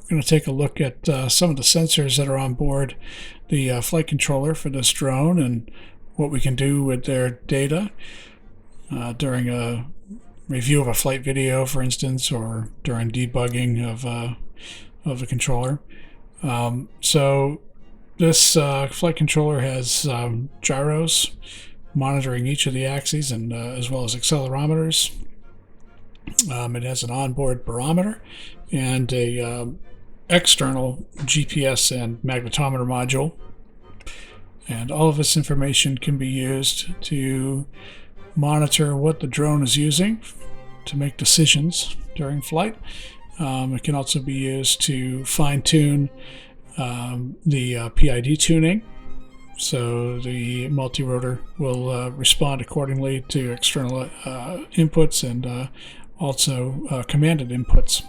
we're going to take a look at some of the sensors that are on board the flight controller for this drone and what we can do with their data during a review of a flight video, for instance, or during debugging of the controller. So this flight controller has gyros monitoring each of the axes, and as well as accelerometers. It has an onboard barometer and a external GPS and magnetometer module. And all of this information can be used to monitor what the drone is using to make decisions during flight. It can also be used to fine-tune the PID tuning, so the multi-rotor will respond accordingly to external inputs and also commanded inputs.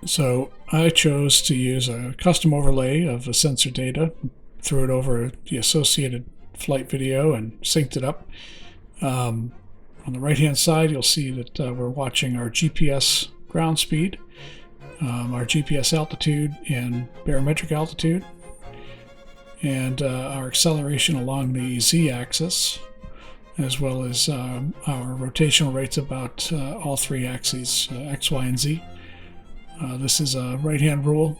So I chose to use a custom overlay of the sensor data, threw it over the associated flight video and synced it up. On the right hand side, you'll see that we're watching our GPS ground speed, our GPS altitude and barometric altitude, and our acceleration along the z-axis, as well as our rotational rates about all three axes, x, y, and z. This is a right-hand rule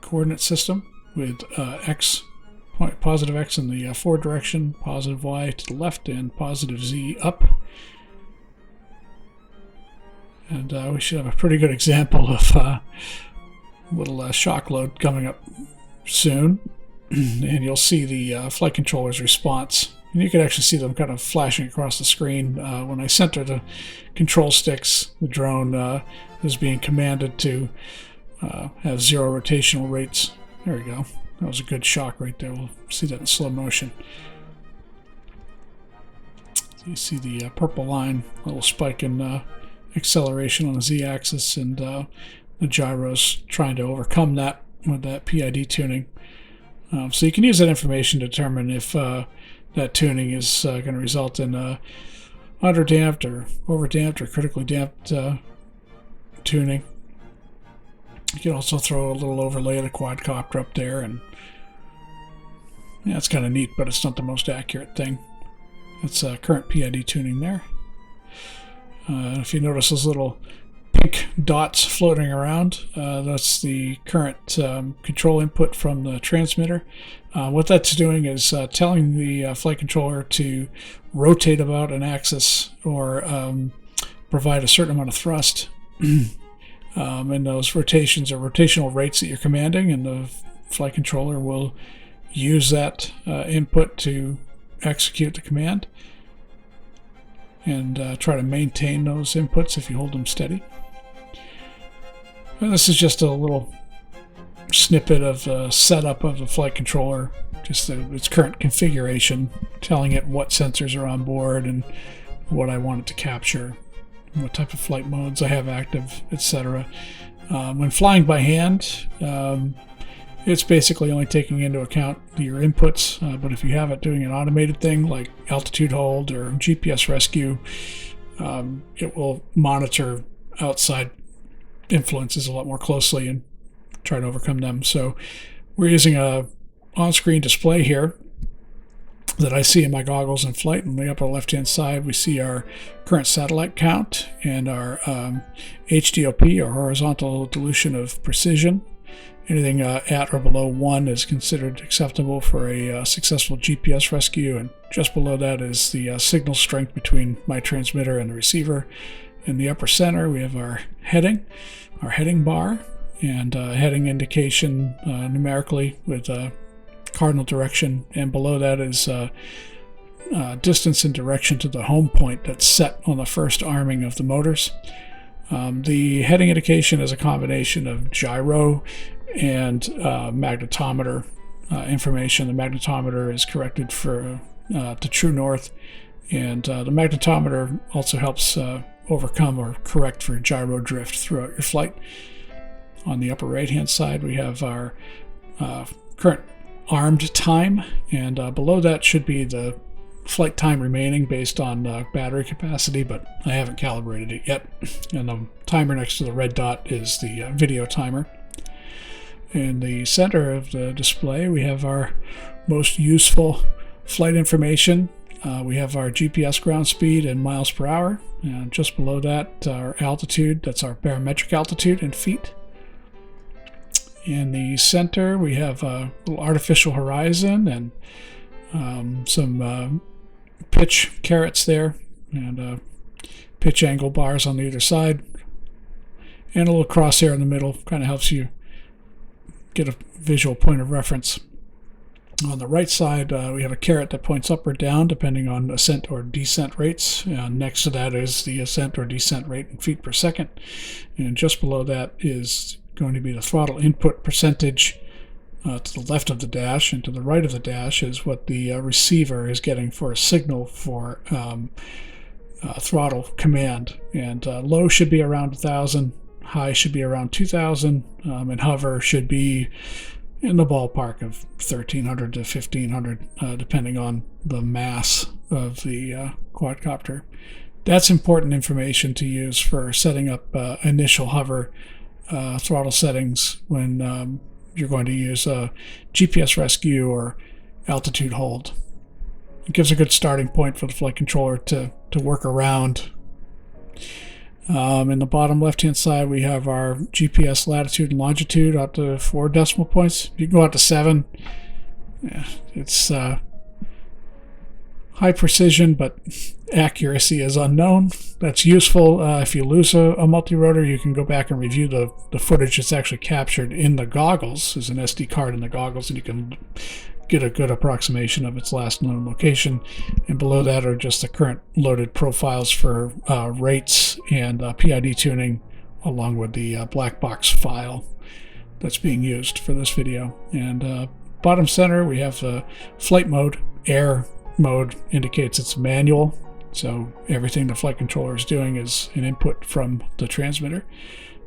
coordinate system with positive x in the forward direction, positive y to the left, and positive z up. And we should have a pretty good example of a little shock load coming up soon. And you'll see the flight controller's response. And you can actually see them kind of flashing across the screen. When I center the control sticks, the drone is being commanded to have 0 rotational rates. There we go. That was a good shock right there. We'll see that in slow motion. So you see the purple line, little spike in acceleration on the z-axis, and the gyros trying to overcome that with that PID tuning. So you can use that information to determine if that tuning is going to result in underdamped or overdamped or critically damped tuning. You can also throw a little overlay of the quadcopter up there, and yeah, it's kind of neat, but it's not the most accurate thing. It's current PID tuning there. If you notice those little pink dots floating around, that's the current control input from the transmitter. What that's doing is telling the flight controller to rotate about an axis or provide a certain amount of thrust. And those rotations are rotational rates that you're commanding, and the flight controller will use that input to execute the command and try to maintain those inputs if you hold them steady. And this is just a little snippet of the setup of the flight controller, just its current configuration, telling it what sensors are on board and what I want it to capture, what type of flight modes I have active, etc. When flying by hand, it's basically only taking into account your inputs, but if you have it doing an automated thing like altitude hold or GPS rescue, it will monitor outside influences a lot more closely and try to overcome them. So we're using a on-screen display here that I see in my goggles in flight. On the upper left-hand side, we see our current satellite count and our HDOP, or horizontal dilution of precision. Anything at or below 1 is considered acceptable for a successful GPS rescue, and just below that is the signal strength between my transmitter and the receiver. In the upper center, we have our heading bar, and heading indication numerically with cardinal direction, and below that is distance and direction to the home point that's set on the first arming of the motors. The heading indication is a combination of gyro and magnetometer information. The magnetometer is corrected for to true north, and the magnetometer also helps overcome or correct for gyro drift throughout your flight. On the upper right hand side, we have our current armed time, and below that should be the flight time remaining based on battery capacity, but I haven't calibrated it yet. And the timer next to the red dot is the video timer. In the center of the display, we have our most useful flight information. We have our GPS ground speed in miles per hour, and just below that, our altitude. That's our barometric altitude in feet. In the center, we have a little artificial horizon and some pitch carets there, and pitch angle bars on either side, and a little crosshair in the middle. Kind of helps you get a visual point of reference. On the right side, we have a caret that points up or down depending on ascent or descent rates. Next to that is the ascent or descent rate in feet per second, and just below that is going to be the throttle input percentage to the left of the dash, and to the right of the dash is what the receiver is getting for a signal for throttle command. And low should be around 1,000, high should be around 2,000, and hover should be in the ballpark of 1,300 to 1,500, depending on the mass of the quadcopter. That's important information to use for setting up initial hover throttle settings when you're going to use a GPS rescue or altitude hold. It gives a good starting point for the flight controller to work around. In the bottom left-hand side, we have our GPS latitude and longitude out to 4 decimal points. You can go out to 7. Yeah, it's high precision, but accuracy is unknown. That's useful. If you lose a multi-rotor, you can go back and review the footage that's actually captured in the goggles. There's an SD card in the goggles, and you can get a good approximation of its last known location. And below that are just the current loaded profiles for rates and PID tuning, along with the black box file that's being used for this video. And bottom center, we have the flight mode. Air mode indicates it's manual, so everything the flight controller is doing is an input from the transmitter.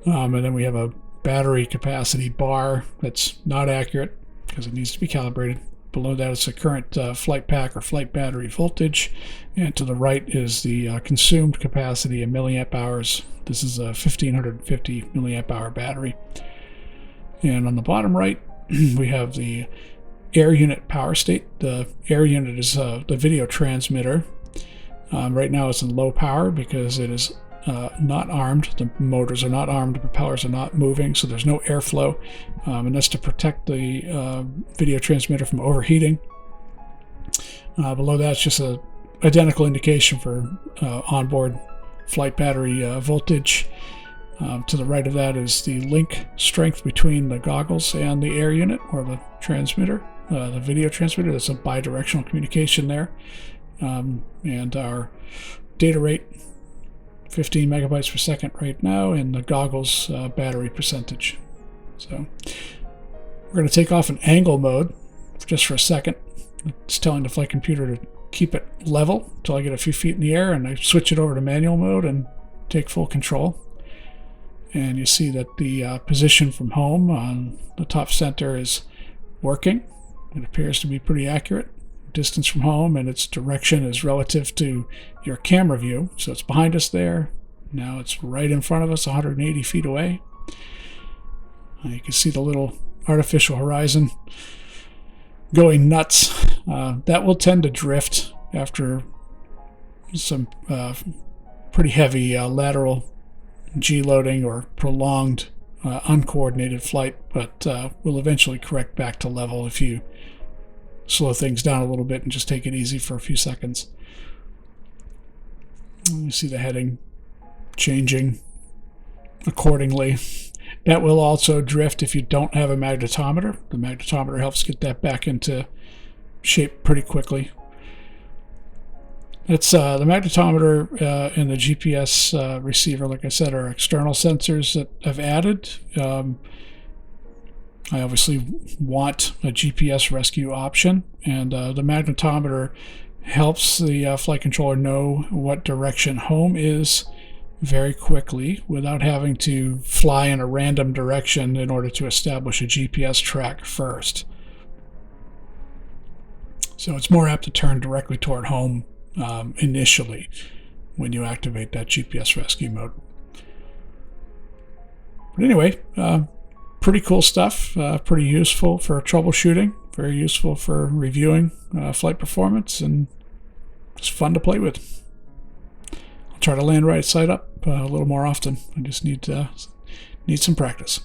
And then we have a battery capacity bar that's not accurate because it needs to be calibrated. Below that is the current flight pack or flight battery voltage, and to the right is the consumed capacity in milliamp hours. This is a 1550 milliamp hour battery. And on the bottom right, we have the air unit power state. The air unit is the video transmitter. Right now it's in low power because it is not armed. The motors are not armed, the propellers are not moving, so there's no airflow, and that's to protect the video transmitter from overheating. Below that's just a identical indication for onboard flight battery voltage. To the right of that is the link strength between the goggles and the air unit, or the transmitter, the video transmitter. There's a bidirectional communication there. And our data rate, 15 megabytes per second right now, and the goggles battery percentage. So we're going to take off in angle mode just for a second. It's telling the flight computer to keep it level until I get a few feet in the air, and I switch it over to manual mode and take full control. And you see that the position from home on the top center is working. It appears to be pretty accurate. Distance from home and its direction is relative to your camera view. So it's behind us there. Now it's right in front of us, 180 feet away. You can see the little artificial horizon going nuts. That will tend to drift after some pretty heavy lateral G-loading or prolonged uncoordinated flight, but will eventually correct back to level if you slow things down a little bit and just take it easy for a few seconds. You see the heading changing accordingly. That will also drift if you don't have a magnetometer. The magnetometer helps get that back into shape pretty quickly. It's the magnetometer and the GPS receiver, like I said, are external sensors that I've added. I obviously want a GPS rescue option, and the magnetometer helps the flight controller know what direction home is very quickly without having to fly in a random direction in order to establish a GPS track first. So it's more apt to turn directly toward home initially when you activate that GPS rescue mode. But anyway, pretty cool stuff, pretty useful for troubleshooting, very useful for reviewing flight performance, and just fun to play with. I'll try to land right side up a little more often. I just need some practice.